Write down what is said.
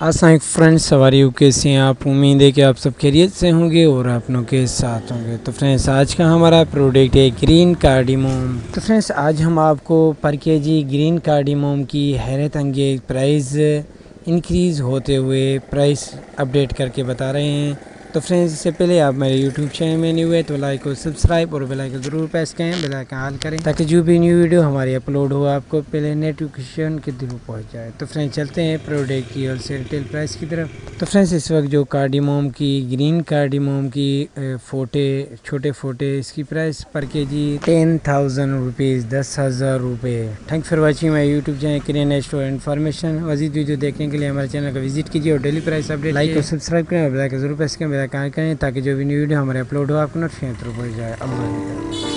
अस्सलाम फ्रेंड्स, सवारी कैसे हैं आप। उम्मीद है कि आप सब खैरियत से होंगे और अपनों के साथ होंगे। तो फ्रेंड्स, आज का हमारा प्रोडक्ट है ग्रीन कार्डिमोम। तो फ्रेंड्स, आज हम आपको पर केजी ग्रीन कार्डिमोम की हैरत अंगेज प्राइस इंक्रीज़ होते हुए प्राइस अपडेट करके बता रहे हैं। तो फ्रेंड्स, इससे पहले आप मेरे यूट्यूब चैनल में न्यू है तो लाइक और सब्सक्राइब और बेल आइकन ज़रूर प्रेस करें, बेल आइकन ऑल करें ताकि जो भी न्यू वीडियो हमारी अपलोड हो आपको पहले नोटिफिकेशन के थ्रू पहुंच जाए। तो फ्रेंड्स, चलते हैं प्रोडक्ट की होलसेल रिटेल प्राइस की तरफ। तो फ्रेंड्स, इस वक्त जो कार्डिमोम की ग्रीन कार्डिमोम की फोटे छोटे फोटे इसकी प्राइस पर केजी 10,000 रुपीज़, 10,000 रुपये। Thanks for watching my YouTube channel crane store information. मजीद वीडियो देखने के लिए हमारे चैनल का विजिट कीजिए और डेली प्राइस अपडेट लाइक और सब्सक्राइब करें और बेल आइकन जरूर प्रेस करें, बेल आइकन करें ताकि जो भी न्यू वीडियो हमारे अपलोड हो आपको नोटिफिकेशन थ्रू पहुंच जाए। अब